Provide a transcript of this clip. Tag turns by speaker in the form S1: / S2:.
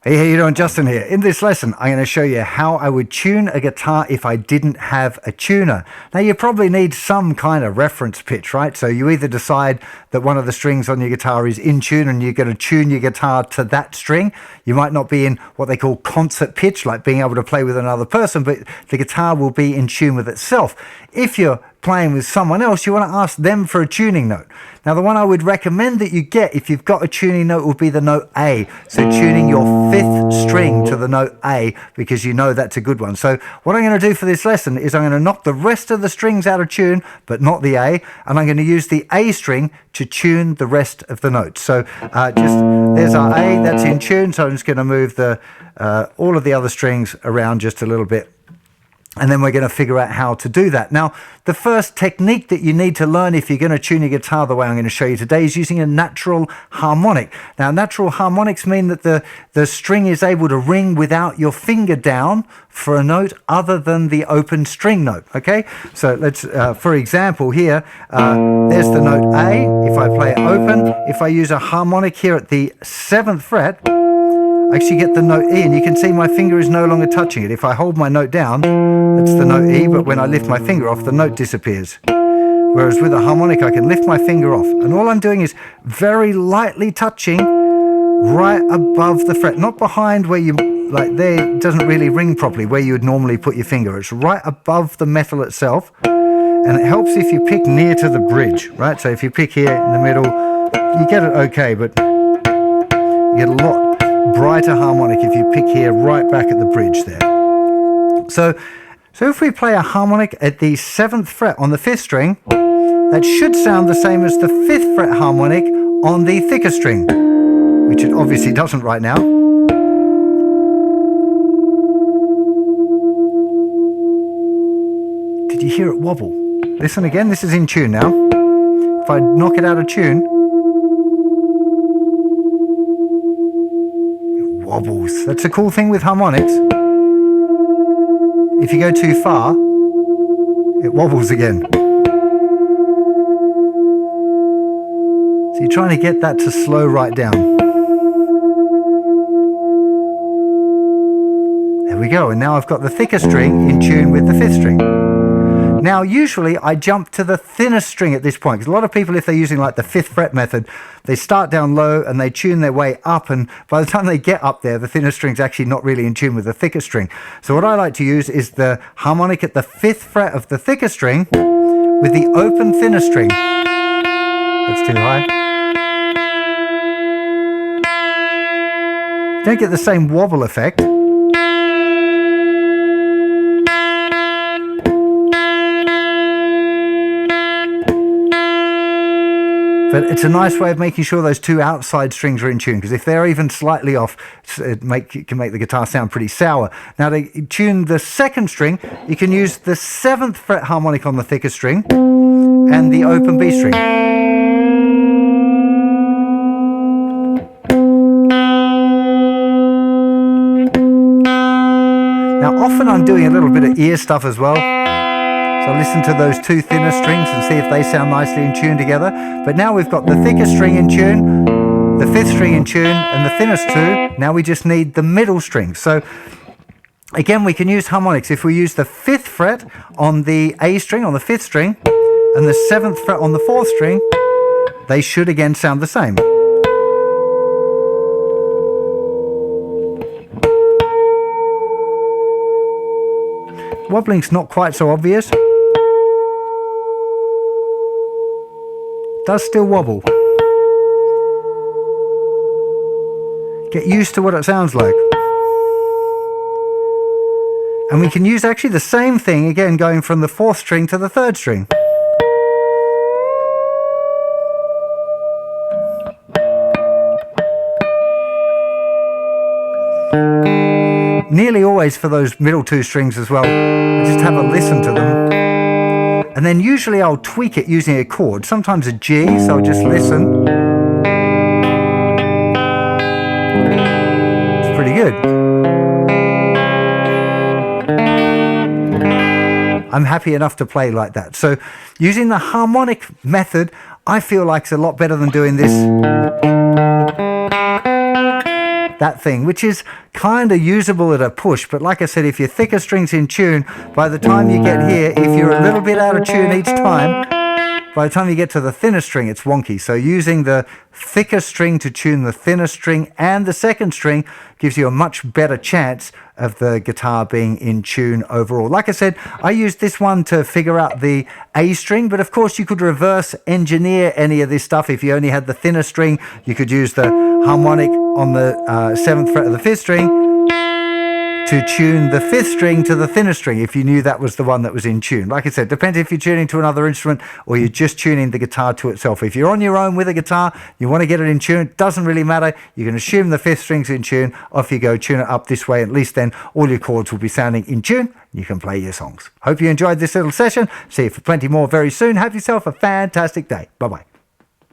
S1: Hey, how you doing? Justin here. In this lesson, I'm going to show you how I would tune a guitar if I didn't have a tuner. Now, you probably need some kind of reference pitch, right? So you either decide that one of the strings on your guitar is in tune and you're going to tune your guitar to that string. You might not be in what they call concert pitch, like being able to play with another person, but the guitar will be in tune with itself. If you're playing with someone else, you want to ask them for a tuning note. Now, the one I would recommend that you get if you've got a tuning note would be the note A. So tuning your fifth string to the note A, because you know that's a good one. So what I'm going to do for this lesson is I'm going to knock the rest of the strings out of tune, but not the A, and I'm going to use the A string to tune the rest of the notes. So there's our A, that's in tune, so I'm just going to move the all of the other strings around just a little bit. And then we're going to figure out how to do that. Now, the first technique that you need to learn if you're going to tune your guitar the way I'm going to show you today is using a natural harmonic. Now, natural harmonics mean that the string is able to ring without your finger down for a note other than the open string note, okay? So let's, for example, here, there's the note A. If I play it open, if I use a harmonic here at the 7th fret, I actually get the note E, and you can see my finger is no longer touching it. If I hold my note down, it's the note E, but when I lift my finger off, the note disappears. Whereas with a harmonic, I can lift my finger off, and all I'm doing is very lightly touching right above the fret, not behind where you, like there, it doesn't really ring properly, where you would normally put your finger. It's right above the metal itself, and it helps if you pick near to the bridge, right? So if you pick here in the middle, you get it okay, but you get a lot brighter harmonic if you pick here right back at the bridge there. So if we play a harmonic at the 7th fret on the 5th string, that should sound the same as the 5th fret harmonic on the thicker string, which it obviously doesn't right now. Did you hear it wobble? Listen again, this is in tune now. If I knock it out of tune, wobbles. That's a cool thing with harmonics. If you go too far, it wobbles again. So you're trying to get that to slow right down. There we go. And now I've got the thicker string in tune with the 5th string. Now, usually I jump to the thinner string at this point, because a lot of people, if they're using like the 5th fret method, they start down low and they tune their way up, and by the time they get up there, the thinner string's actually not really in tune with the thicker string. So what I like to use is the harmonic at the 5th fret of the thicker string with the open thinner string. That's too high. Don't get the same wobble effect. But it's a nice way of making sure those two outside strings are in tune, because if they're even slightly off, it can make the guitar sound pretty sour. Now, to tune the 2nd string, you can use the 7th fret harmonic on the thicker string and the open B string. Now, often I'm doing a little bit of ear stuff as well. So listen to those two thinner strings and see if they sound nicely in tune together. But now we've got the thicker string in tune, the 5th string in tune, and the thinnest two. Now we just need the middle string. So again, we can use harmonics. If we use the 5th fret on the A string, on the 5th string, and the 7th fret on the 4th string, they should again sound the same. Wobbling's not quite so obvious. Does still wobble. Get used to what it sounds like. And we can use actually the same thing again, going from the 4th string to the 3rd string. Nearly always for those middle two strings as well, I just have a listen to them. And then usually I'll tweak it using a chord, sometimes a G, so I'll just listen. It's pretty good. I'm happy enough to play like that. So using the harmonic method, I feel like it's a lot better than doing this. that thing, which is kind of usable at a push. But like I said, if your thicker string's in tune, by the time you get here, if you're a little bit out of tune each time, by the time you get to the thinner string, it's wonky. So using the thicker string to tune the thinner string and the second string gives you a much better chance of the guitar being in tune overall. Like I said, I used this one to figure out the A string, but of course you could reverse engineer any of this stuff. If you only had the thinner string, you could use the harmonic on the 7th fret of the 5th string to tune the 5th string to the thinner string if you knew that was the one that was in tune. Like I said, depends if you're tuning to another instrument or you're just tuning the guitar to itself. If you're on your own with a guitar, you want to get it in tune, it doesn't really matter. You can assume the 5th string's in tune, off you go, tune it up this way. At least then all your chords will be sounding in tune. You can play your songs. Hope you enjoyed this little session. See you for plenty more very soon. Have yourself a fantastic day. Bye-bye.